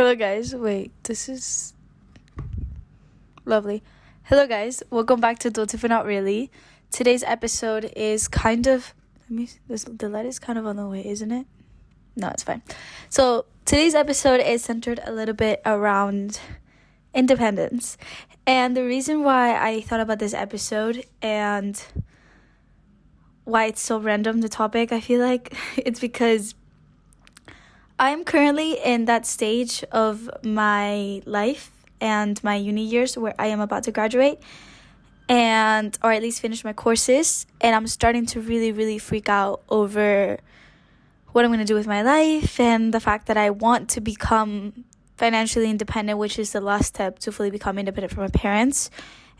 Hello, guys. Wait, this is lovely. Hello, guys. Welcome back to Don't If Not Really. Today's episode is kind of. The light is kind of on the way, isn't it? No, it's fine. So, today's episode is centered a little bit around independence. And the reason why I thought about this episode and why it's so random, the topic, I feel like, it's because I'm currently in that stage of my life and my uni years where I am about to graduate or at least finish my courses, and I'm starting to really freak out over what I'm going to do with my life and the fact that I want to become financially independent, which is the last step to fully become independent from my parents.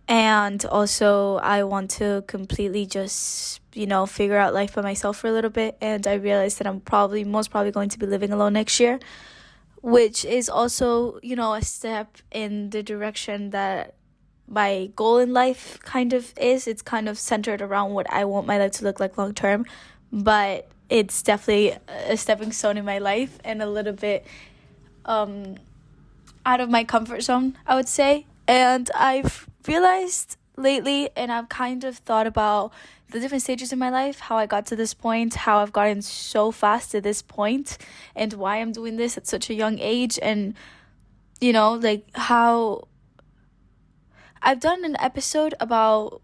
And also I want to completely just, figure out life by myself for a little bit. And I realized that I'm most probably going to be living alone next year, which is also, a step in the direction that my goal in life kind of is. It's kind of centered around what I want my life to look like long term, but it's definitely a stepping stone in my life and a little bit out of my comfort zone, I would say. And I've realized lately, and I've kind of thought about the different stages in my life, how I got to this point, how I've gotten so fast to this point, and why I'm doing this at such a young age, and how I've done an episode about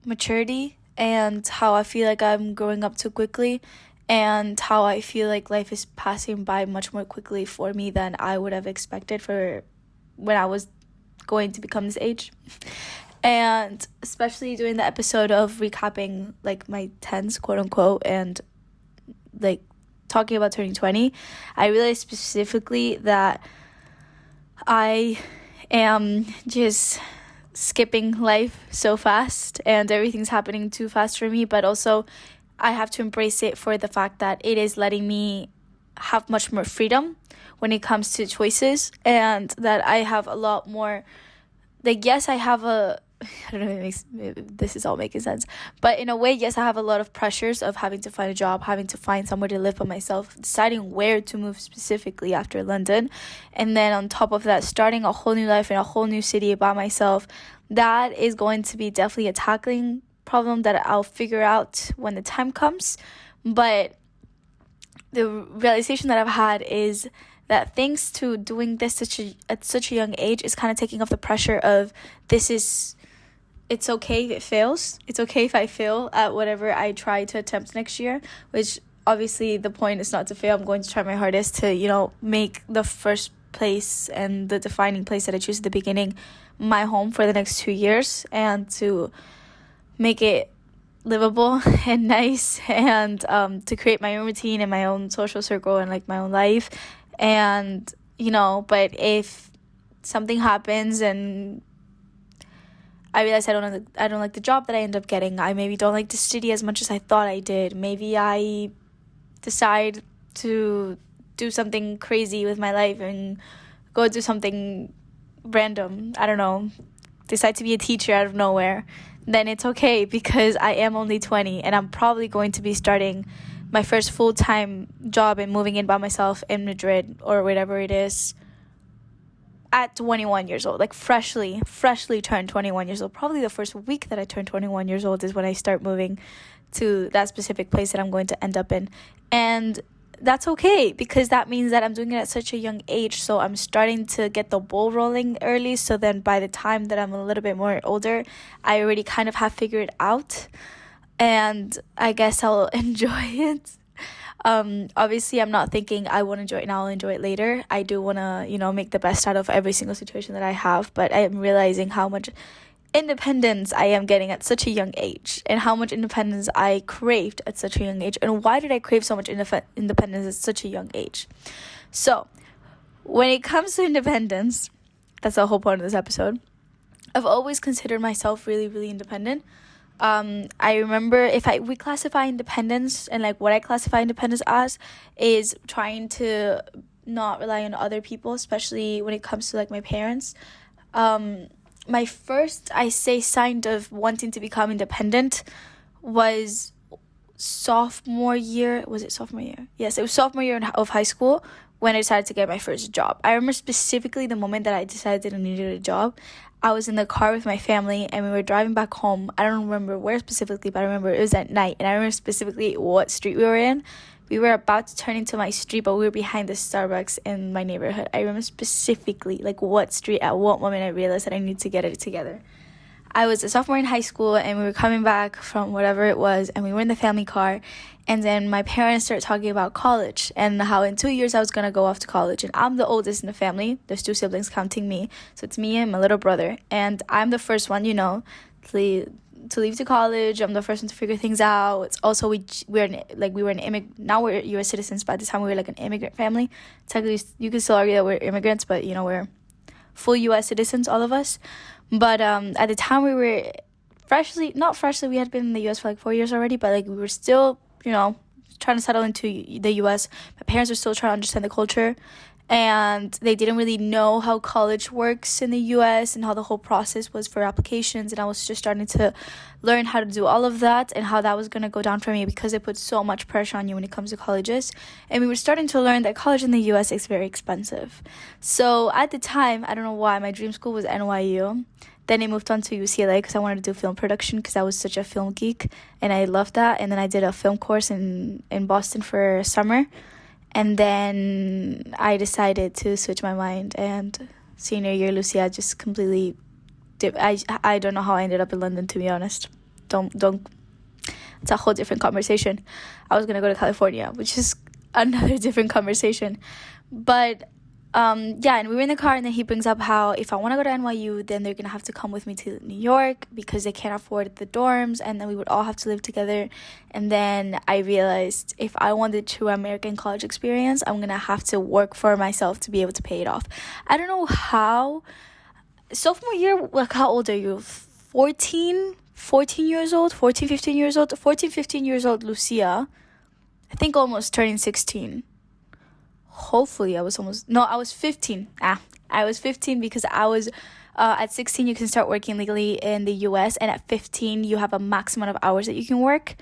maturity and how I feel like I'm growing up too quickly, and how I feel like life is passing by much more quickly for me than I would have expected for when I was going to become this age. And especially doing the episode of recapping my 10s, quote unquote, and talking about turning 20, I realized specifically that I am just skipping life so fast and everything's happening too fast for me, but also I have to embrace it for the fact that it is letting me have much more freedom when it comes to choices, and that I have a lot more, yes, I have I don't know if this is all making sense, but in a way, yes, I have a lot of pressures of having to find a job, having to find somewhere to live by myself, deciding where to move specifically after London, and then on top of that, starting a whole new life in a whole new city by myself. That is going to be definitely a tackling problem that I'll figure out when the time comes. But the realization that I've had is that thanks to doing this at such a young age is kind of taking off the pressure of it's okay if it fails. It's okay if I fail at whatever I try to attempt next year, which obviously the point is not to fail. I'm going to try my hardest to, make the first place and the defining place that I choose at the beginning my home for the next 2 years, and to make it livable and nice, and to create my own routine and my own social circle and my own life. And but if something happens and I realize I don't like the job that I end up getting, I maybe don't like the city as much as I thought I did, maybe I decide to do something crazy with my life and go do something random, I don't know, decide to be a teacher out of nowhere, then it's okay, because I am only 20 and I'm probably going to be starting my first full-time job and moving in by myself in Madrid or whatever it is at 21 years old, freshly turned 21 years old. Probably the first week that I turn 21 years old is when I start moving to that specific place that I'm going to end up in. And that's okay, because that means that I'm doing it at such a young age, so I'm starting to get the ball rolling early, so then by the time that I'm a little bit more older, I already kind of have figured it out, and I guess I'll enjoy it. Obviously, I'm not thinking I won't enjoy it now, I'll enjoy it later. I do want to, make the best out of every single situation that I have, but I am realizing how much independence I am getting at such a young age, and how much independence I craved at such a young age, and why did I crave so much independence at such a young age. So when it comes to independence, that's the whole point of this episode, I've always considered myself really independent. I remember we classify independence, and what I classify independence as is trying to not rely on other people, especially when it comes to my parents. My first, sign of wanting to become independent was sophomore year. Was it sophomore year? Yes, it was sophomore year of high school, when I decided to get my first job. I remember specifically the moment that I decided I needed a job. I was in the car with my family and we were driving back home. I don't remember where specifically, but I remember it was at night. And I remember specifically what street we were in. We were about to turn into my street, but we were behind the Starbucks in my neighborhood. I remember specifically like what street, at what moment I realized that I need to get it together. I was a sophomore in high school and we were coming back from whatever it was, and we were in the family car, and then my parents started talking about college and how in 2 years I was going to go off to college. And I'm the oldest in the family. There's 2 siblings counting me. So it's me and my little brother. And I'm the first one, to leave to college. I'm the first one to figure things out. It's also we were an immigrant. Now we're U.S. citizens, but at the time we were like an immigrant family. Technically, you could still argue that we're immigrants, but we're full U.S. citizens, all of us. But at the time we were not freshly, we had been in the U.S. for like 4 years already, but like we were still, trying to settle into the U.S. My parents were still trying to understand the culture, and they didn't really know how college works in the U.S. and how the whole process was for applications. And I was just starting to learn how to do all of that and how that was going to go down for me, because it puts so much pressure on you when it comes to colleges. And we were starting to learn that college in the U.S. is very expensive. So at the time, I don't know why, my dream school was NYU. Then I moved on to UCLA because I wanted to do film production, because I was such a film geek and I loved that. And then I did a film course in Boston for summer. And then I decided to switch my mind, and senior year, Lucia just completely I don't know how I ended up in London, to be honest. Don't it's a whole different conversation. I was gonna go to California, which is another different conversation. But and we were in the car, and then he brings up how if I want to go to NYU, then they're gonna have to come with me to New York because they can't afford the dorms, and then we would all have to live together. And then I realized if I want the true American college experience, I'm gonna have to work for myself to be able to pay it off. I don't know how. Sophomore year, like, how old are you? 14 years old, 15 years old, Lucia, I think almost turning 16. Hopefully I was 15. I was 15 because I was at 16 you can start working legally in the US, and at 15 you have a max amount of hours that you can work.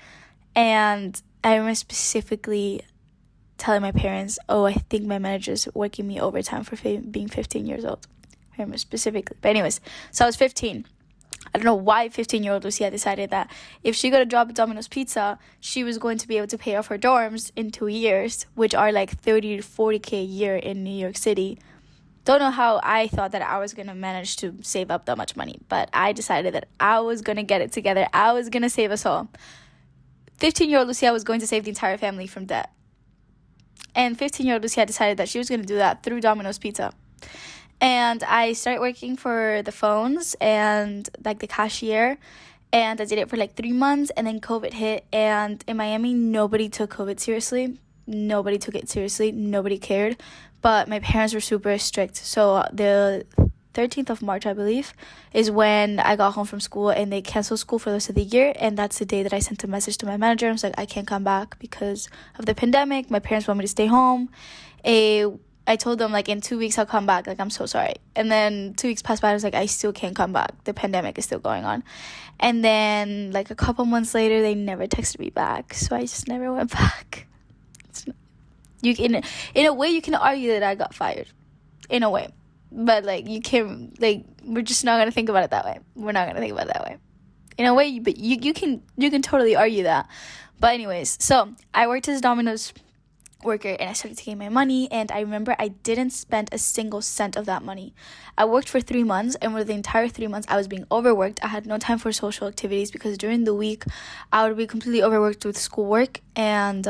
And I remember specifically telling my parents, I think my manager's working me overtime for being 15 years old. I remember specifically. But anyways, so I was 15. I don't know why 15-year-old Lucia decided that if she got a job at Domino's Pizza, she was going to be able to pay off her dorms in 2 years, which are like 30 to 40K a year in New York City. Don't know how I thought that I was going to manage to save up that much money, but I decided that I was going to get it together. I was going to save us all. 15-year-old Lucia was going to save the entire family from debt. And 15-year-old Lucia decided that she was going to do that through Domino's Pizza. And I started working for the phones and like the cashier, and I did it for like 3 months, and then COVID hit. And in Miami, nobody took COVID seriously. Nobody took it seriously. Nobody cared. But my parents were super strict. So the 13th of March, I believe, is when I got home from school, and they canceled school for the rest of the year. And that's the day that I sent a message to my manager. I was like, I can't come back because of the pandemic. My parents want me to stay home. I told them, like, in 2 weeks I'll come back. Like, I'm so sorry. And then 2 weeks passed by. I was like, I still can't come back. The pandemic is still going on. And then, like, a couple months later, they never texted me back. So I just never went back. In a way, you can argue that I got fired. In a way. But, like, you can, like, we're just not going to think about it that way. We're not going to think about it that way. In a way, but you can totally argue that. But anyways, so I worked as Domino's worker, and I started taking my money, and I remember I didn't spend a single cent of that money. I worked for 3 months, and for the entire 3 months I was being overworked. I had no time for social activities because during the week I would be completely overworked with schoolwork, and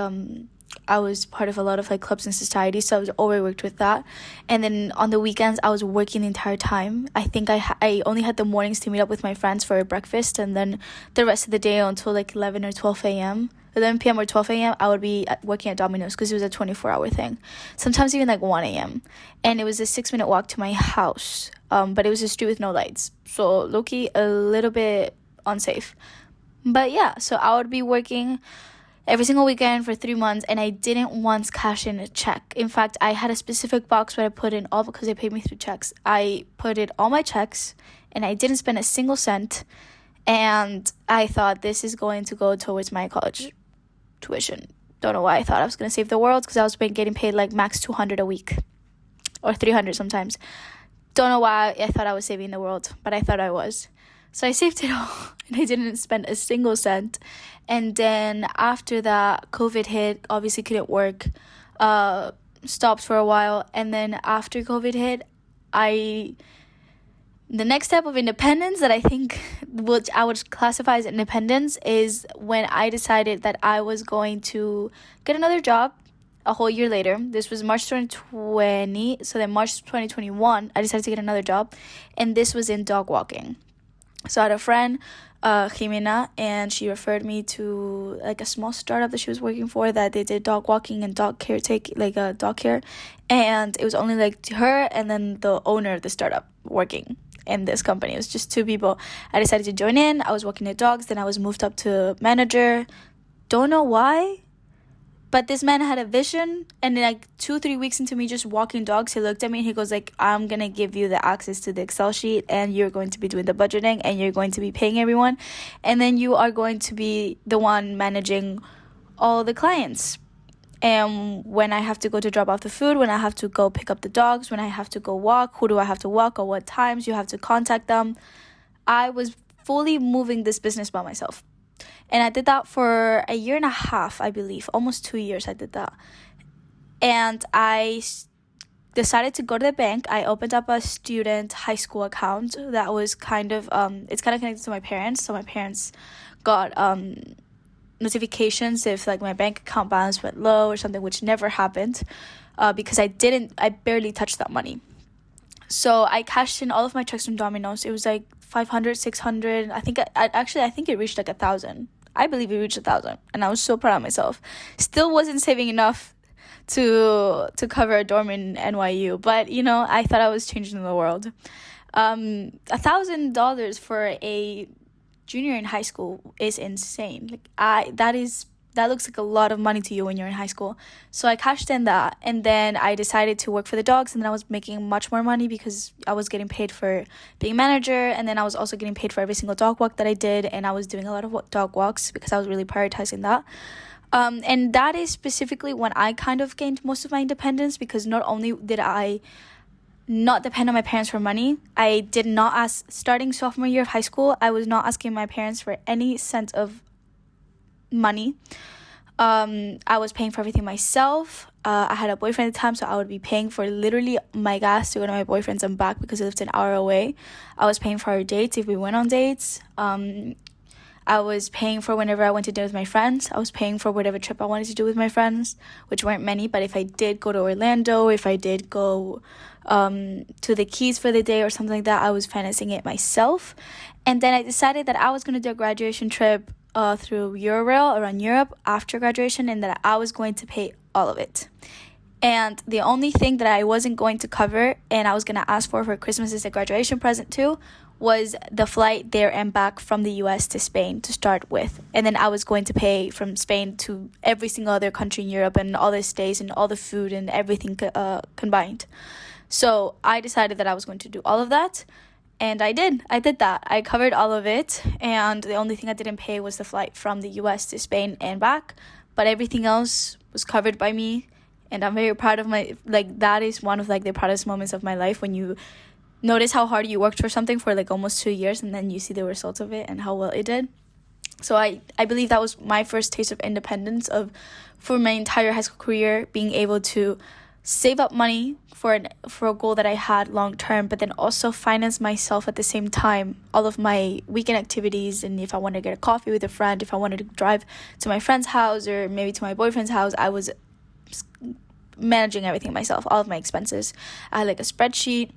I was part of a lot of like clubs and societies, so I was overworked with that. And then on the weekends I was working the entire time. I think I only had the mornings to meet up with my friends for breakfast, and then the rest of the day until like 11 or 12 a.m. 11 p.m. or 12 a.m. I would be working at Domino's because it was a 24-hour thing. Sometimes even like 1 a.m. And it was a 6-minute walk to my house. But it was a street with no lights. So low-key, a little bit unsafe. But yeah, so I would be working every single weekend for 3 months, and I didn't once cash in a check. In fact, I had a specific box where I put in all, because they paid me through checks. I put in all my checks, and I didn't spend a single cent. And I thought this is going to go towards my college tuition. Don't know why I thought I was going to save the world, because I was getting paid like max 200 a week or 300 sometimes. Don't know why I thought I was saving the world, but I thought I was. So I saved it all and I didn't spend a single cent. And then after that, COVID hit, obviously couldn't work, stopped for a while. And then after COVID hit, the next step of independence that I think, which I would classify as independence, is when I decided that I was going to get another job a whole year later. This was March 2020. So then March 2021, I decided to get another job. And this was in dog walking. So I had a friend, Jimena, and she referred me to like a small startup that she was working for, that they did dog walking and dog care, dog care. And it was only like her and then the owner of the startup working in this company. It was just two people. I decided to join in. I was walking the dogs. Then I was moved up to manager. Don't know why, but this man had a vision, and then like 2-3 weeks into me just walking dogs, he looked at me and he goes like, I'm gonna give you the access to the Excel sheet, and you're going to be doing the budgeting, and you're going to be paying everyone, and then you are going to be the one managing all the clients. And when I have to go to drop off the food, when I have to go pick up the dogs, when I have to go walk, who do I have to walk, or what times you have to contact them. I was fully moving this business by myself. And I did that for a year and a half, I believe. Almost 2 years I did that. And I decided to go to the bank. I opened up a student high school account that was kind of, it's kind of connected to my parents. So my parents got notifications if like my bank account balance went low or something, which never happened because I barely touched that money. So I cashed in all of my checks from Domino's. It was like 500, 600. I think it reached like 1,000. I believe it reached 1,000, and I was so proud of myself. Still wasn't saving enough to cover a dorm in NYU, but you know, I thought I was changing the world. $1,000 for a junior in high school is insane. Like that looks like a lot of money to you when you're in high school. So I cashed in that, and then I decided to work for the dogs, and then I was making much more money because I was getting paid for being manager, and then I was also getting paid for every single dog walk that I did, and I was doing a lot of dog walks because I was really prioritizing that. And that is specifically when I kind of gained most of my independence, because not only did I not depend on my parents for money, I did not ask, starting sophomore year of high school, I was not asking my parents for any cent of money. I was paying for everything myself. I had a boyfriend at the time, so I would be paying for literally my gas to go to my boyfriend's and back because he lived an hour away. I was paying for our dates if we went on dates. I was paying for whenever I went to dinner with my friends. I was paying for whatever trip I wanted to do with my friends, which weren't many, but if I did go to Orlando, if I did go to the Keys for the day or something like that, I was financing it myself. And then I decided that I was going to do a graduation trip through Eurail around Europe after graduation, and that I was going to pay all of it. And the only thing that I wasn't going to cover and I was going to ask for Christmas as a graduation present too was the flight there and back from the US to Spain to start with. And then I was going to pay from Spain to every single other country in Europe and all the stays and all the food and everything combined. So I decided that I was going to do all of that. And I did that. I covered all of it, and the only thing I didn't pay was the flight from the US to Spain and back, but everything else was covered by me, and I'm very proud of that is one of the proudest moments of my life, when you notice how hard you worked for something for almost 2 years, and then you see the results of it and how well it did. So I believe that was my first taste of independence for my entire high school career, being able to save up money for a goal that I had long term, but then also finance myself at the same time, all of my weekend activities. And if I wanted to get a coffee with a friend, if I wanted to drive to my friend's house or maybe to my boyfriend's house, I was managing everything myself, all of my expenses. I had a spreadsheet.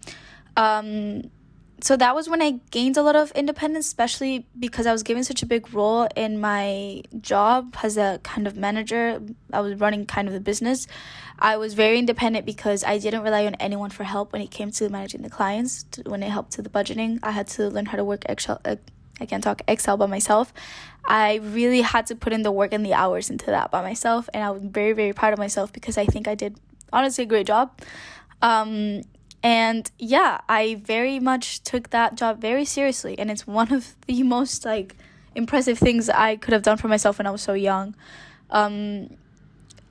So that was when I gained a lot of independence, especially because I was given such a big role in my job as a kind of manager. I was running kind of the business. I was very independent because I didn't rely on anyone for help when it came to managing the clients. When it helped to the budgeting, I had to learn how to work Excel. I can't talk Excel by myself. I really had to put in the work and the hours into that by myself. And I was very, very proud of myself because I think I did, honestly, a great job. And yeah, I very much took that job very seriously, and it's one of the most impressive things I could have done for myself when I was so young.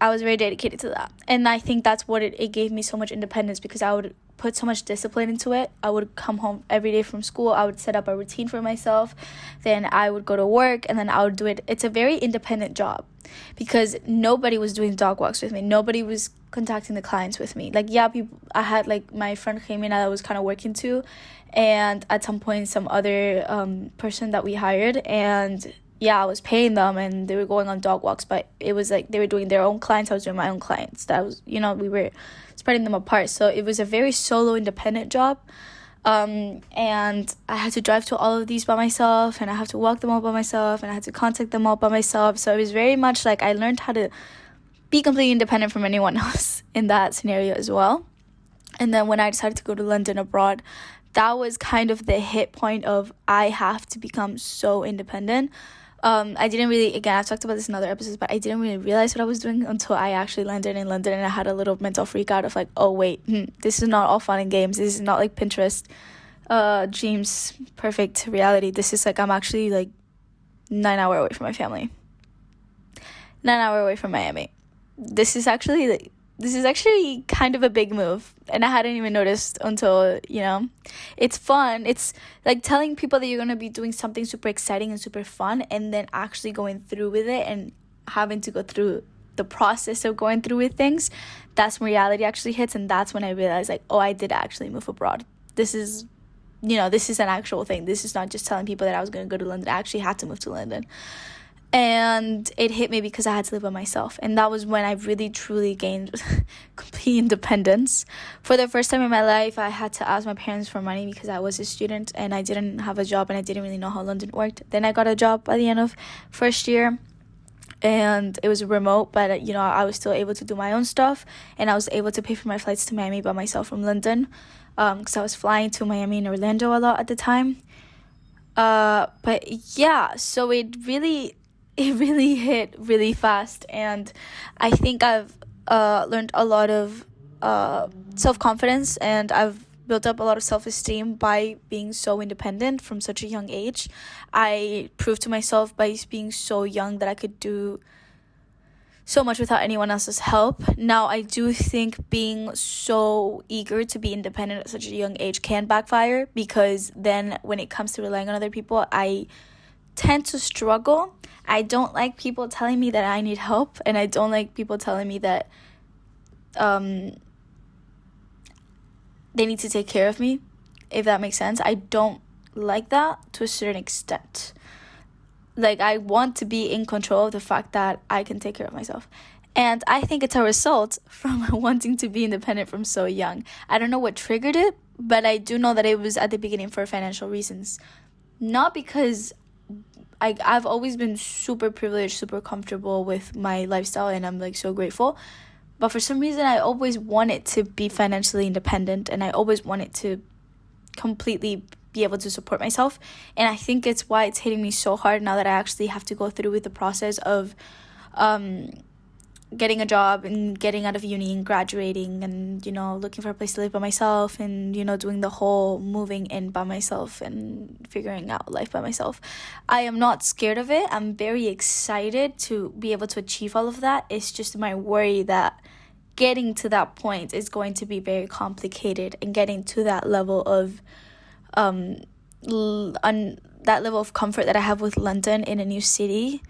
I was very dedicated to that. And I think that's what it gave me so much independence, because I would put so much discipline into it. I would come home every day from school. I would set up a routine for myself. Then I would go to work, and then I would do it. It's a very independent job, because nobody was doing dog walks with me. Nobody was contacting the clients with me. Like, yeah, I had, like, my friend came in that I was kind of working to, and at some point some other person that we hired, and yeah, I was paying them and they were going on dog walks, but it was like they were doing their own clients, I was doing my own clients. That was, we were spreading them apart. So it was a very solo, independent job. And I had to drive to all of these by myself, and I had to walk them all by myself, and I had to contact them all by myself. So it was very much like I learned how to be completely independent from anyone else in that scenario as well. And then when I decided to go to London abroad, that was kind of the hit point of I have to become so independent. I didn't really, again, I've talked about this in other episodes, but I didn't really realize what I was doing until I actually landed in London, and I had a little mental freak out of like, oh wait, this is not all fun and games. This is not like Pinterest dreams perfect reality. This is like, I'm actually like 9 hours away from my family, 9 hours away from Miami. This is actually kind of a big move, and I hadn't even noticed until, it's fun. It's like telling people that you're going to be doing something super exciting and super fun, and then actually going through with it and having to go through the process of going through with things. That's when reality actually hits, and that's when I realized, like, oh, I did actually move abroad. This is an actual thing. This is not just telling people that I was going to go to London. I actually had to move to London. And it hit me because I had to live by myself. And that was when I really, truly gained complete independence. For the first time in my life, I had to ask my parents for money because I was a student and I didn't have a job and I didn't really know how London worked. Then I got a job by the end of first year, and it was remote, but I was still able to do my own stuff, and I was able to pay for my flights to Miami by myself from London, because I was flying to Miami and Orlando a lot at the time. But yeah, so it really hit really fast, and I think I've learned a lot of self-confidence, and I've built up a lot of self-esteem by being so independent from such a young age. I proved to myself by being so young that I could do so much without anyone else's help. Now, I do think being so eager to be independent at such a young age can backfire, because then when it comes to relying on other people, I tend to struggle. I don't like people telling me that I need help, and I don't like people telling me that they need to take care of me, if that makes sense. I don't like that to a certain extent. Like, I want to be in control of the fact that I can take care of myself. And I think it's a result from wanting to be independent from so young. I don't know what triggered it, but I do know that it was at the beginning for financial reasons. Not because I've always been super privileged, super comfortable with my lifestyle, and I'm like so grateful. But for some reason, I always wanted to be financially independent, and I always wanted to completely be able to support myself. And I think it's why it's hitting me so hard now that I actually have to go through with the process of getting a job and getting out of uni and graduating, and looking for a place to live by myself, and doing the whole moving in by myself and figuring out life by myself. I am not scared of it. I'm very excited to be able to achieve all of that. It's just my worry that getting to that point is going to be very complicated, and getting to that level of that level of comfort that I have with London in a new city,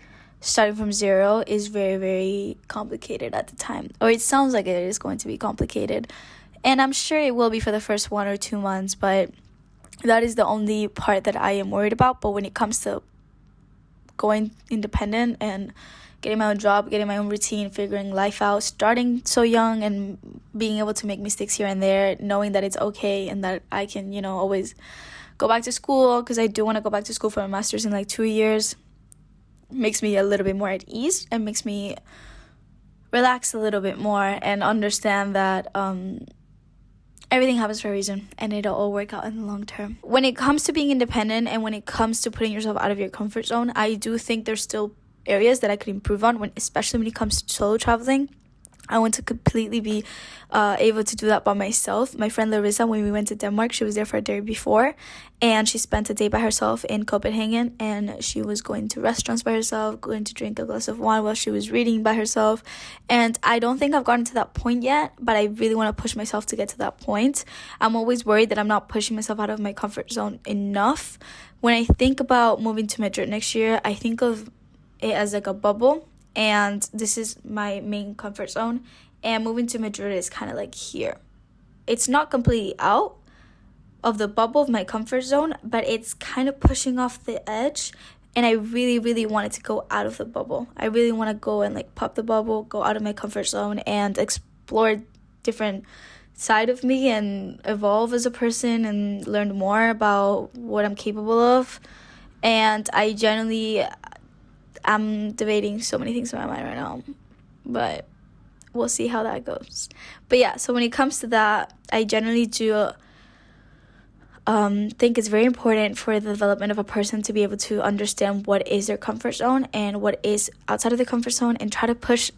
starting from zero, is very, very complicated at the time. Or it sounds like it is going to be complicated. And I'm sure it will be for the first 1 or 2 months, but that is the only part that I am worried about. But when it comes to going independent and getting my own job, getting my own routine, figuring life out, starting so young and being able to make mistakes here and there, knowing that it's okay and that I can, always go back to school, because I do want to go back to school for a master's in like 2 years, makes me a little bit more at ease and makes me relax a little bit more and understand that everything happens for a reason, and it'll all work out in the long term. When it comes to being independent and when it comes to putting yourself out of your comfort zone, I do think there's still areas that I could improve on, especially when it comes to solo traveling. I want to completely be able to do that by myself. My friend Larissa, when we went to Denmark, she was there for a day before, and she spent a day by herself in Copenhagen, and she was going to restaurants by herself, going to drink a glass of wine while she was reading by herself. And I don't think I've gotten to that point yet, but I really want to push myself to get to that point. I'm always worried that I'm not pushing myself out of my comfort zone enough. When I think about moving to Madrid next year, I think of it as like a bubble. And this is my main comfort zone, and moving to Madrid is kind of like here. It's not completely out of the bubble of my comfort zone, but it's kind of pushing off the edge, and I really, really wanted to go out of the bubble. I really want to go and like pop the bubble, go out of my comfort zone, and explore different side of me and evolve as a person and learn more about what I'm capable of. And I'm debating so many things in my mind right now, but we'll see how that goes. But yeah, so when it comes to that, I generally do think it's very important for the development of a person to be able to understand what is their comfort zone and what is outside of the comfort zone, and try to push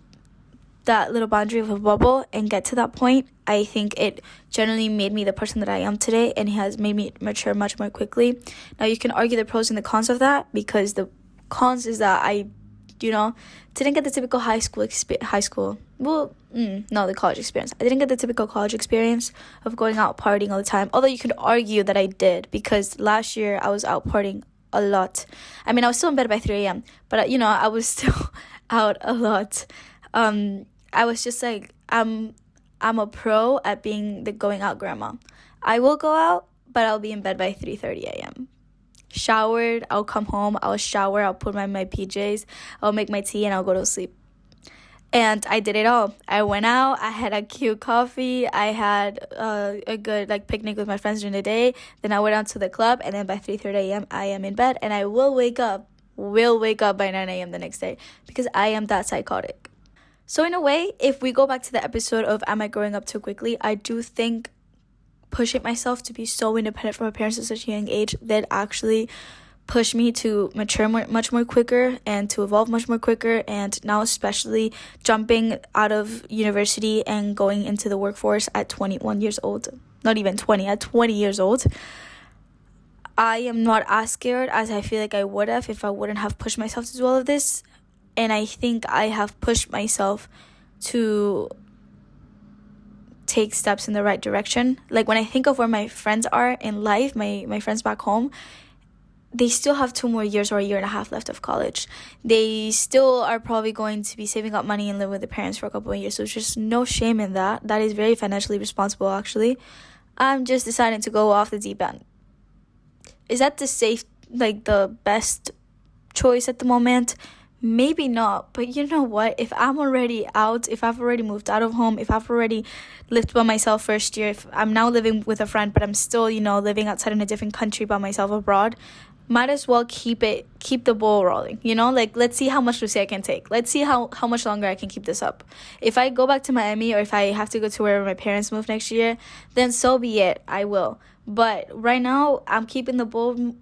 that little boundary of a bubble and get to that point. I think it generally made me the person that I am today, and has made me mature much more quickly. Now, you can argue the pros and the cons of that, because the cons is that I, didn't get the typical the college experience. I didn't get the typical college experience of going out partying all the time. Although you could argue that I did, because last year I was out partying a lot. I mean, I was still in bed by 3 a.m., but I was still out a lot. I was just like, I'm a pro at being the going out grandma. I will go out, but I'll be in bed by 3:30 a.m. Showered, I'll come home, I'll shower, I'll put on my PJs, I'll make my tea, and I'll go to sleep. And I did it all. I went out, I had a cute coffee, I had a good picnic with my friends during the day, then I went out to the club, and then by 3:30 a.m. I am in bed, and I will wake up by 9 a.m. the next day, because I am that psychotic. So in a way, if we go back to the episode of Am I Growing Up Too Quickly, I do think pushing myself to be so independent from my parents at such a young age that actually pushed me to mature much more quicker, and to evolve much more quicker. And now, especially jumping out of university and going into the workforce at 21 years old, not even 20, at 20 years old, I am not as scared as I feel like I would have if I wouldn't have pushed myself to do all of this. And I think I have pushed myself to take steps in the right direction. Like, when I think of where my friends are in life, my friends back home, they still have 2 more years or a year and a half left of college. They still are probably going to be saving up money and live with their parents for a couple of years. So there's just no shame in that. That is very financially responsible, actually. I'm just deciding to go off the deep end. Is that the best choice at the moment? Maybe not, but you know what? If I'm already out, if I've already moved out of home, if I've already lived by myself first year, if I'm now living with a friend, but I'm still, living outside in a different country by myself abroad, might as well keep the ball rolling, let's see how much Lucy I can take. Let's see how much longer I can keep this up. If I go back to Miami, or if I have to go to wherever my parents move next year, then so be it, I will. But right now, I'm keeping the ball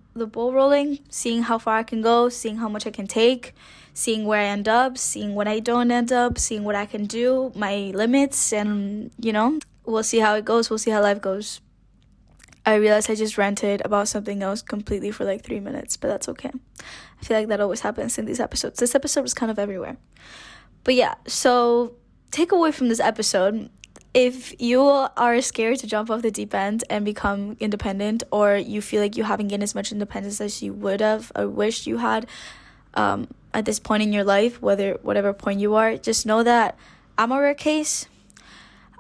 rolling, seeing how far I can go, seeing how much I can take, seeing where I end up, seeing what I don't end up, seeing what I can do, my limits, and, we'll see how it goes. We'll see how life goes. I realized I just ranted about something else completely for 3 minutes, but that's okay. I feel like that always happens in these episodes. This episode was kind of everywhere. But yeah, so take away from this episode, if you are scared to jump off the deep end and become independent, or you feel like you haven't gained as much independence as you would have or wished you had at this point in your life, whatever point you are, just know that I'm a rare case.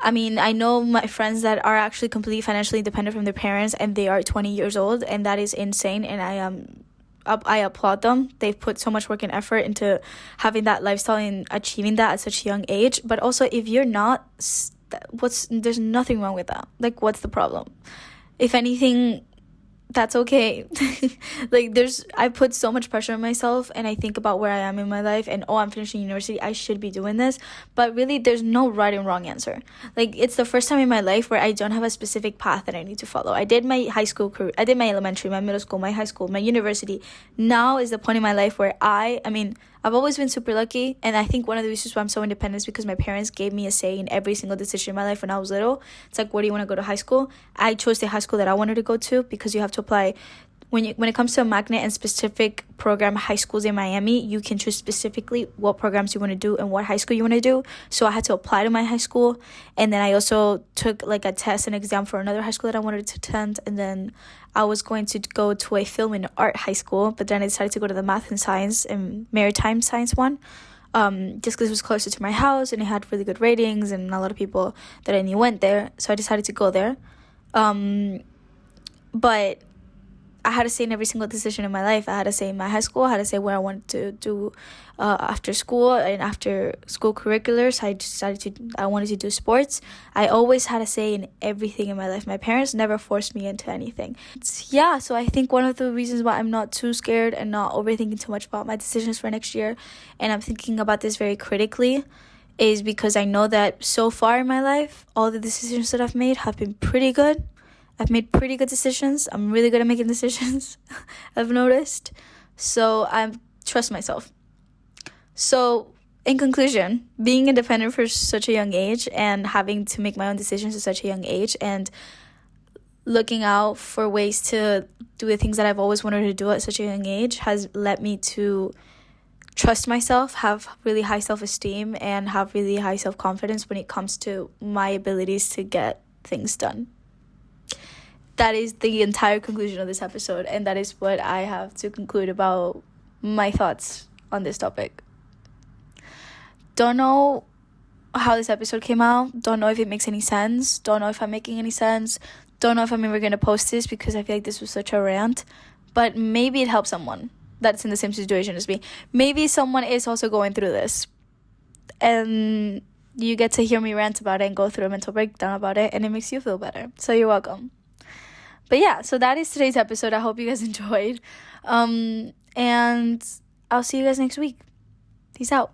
I mean, I know my friends that are actually completely financially independent from their parents, and they are 20 years old, and that is insane, and I applaud them. They've put so much work and effort into having that lifestyle and achieving that at such a young age. But also, if you're not, there's nothing wrong with that. What's the problem? If anything, that's okay. I put so much pressure on myself, and I think about where I am in my life, and I'm finishing university, I should be doing this. But really, there's no right and wrong answer. It's the first time in my life where I don't have a specific path that I need to follow. I did my high school career, I did my elementary, my middle school, my high school, my university. Now is the point in my life where I I've always been super lucky, and I think one of the reasons why I'm so independent is because my parents gave me a say in every single decision in my life when I was little. It's like, where do you want to go to high school? I chose the high school that I wanted to go to, because you have to apply when it comes to a magnet and specific program high schools in Miami. You can choose specifically what programs you want to do and what high school you want to do. So I had to apply to my high school, and then I also took like a test and exam for another high school that I wanted to attend, and then I was going to go to a film and art high school, but then I decided to go to the math and science and maritime science one, just because it was closer to my house and it had really good ratings and a lot of people that I knew went there. So I decided to go there. But I had to say in every single decision in my life. I had to say in my high school. I had to say where I wanted to do after school and after school curriculars. I wanted to do sports. I always had to say in everything in my life. My parents never forced me into anything. So I think one of the reasons why I'm not too scared and not overthinking too much about my decisions for next year, and I'm thinking about this very critically, is because I know that so far in my life, all the decisions that I've made have been pretty good. I've made pretty good decisions. I'm really good at making decisions, I've noticed. So I trust myself. So in conclusion, being independent for such a young age and having to make my own decisions at such a young age and looking out for ways to do the things that I've always wanted to do at such a young age has led me to trust myself, have really high self-esteem, and have really high self-confidence when it comes to my abilities to get things done. That is the entire conclusion of this episode, and that is what I have to conclude about my thoughts on this topic. Don't know how this episode came out. Don't know if it makes any sense. Don't know if I'm making any sense. Don't know if I'm ever going to post this, because I feel like this was such a rant. But maybe it helps someone that's in the same situation as me. Maybe someone is also going through this, and you get to hear me rant about it and go through a mental breakdown about it, and it makes you feel better. So you're welcome. But yeah, so that is today's episode. I hope you guys enjoyed. And I'll see you guys next week. Peace out.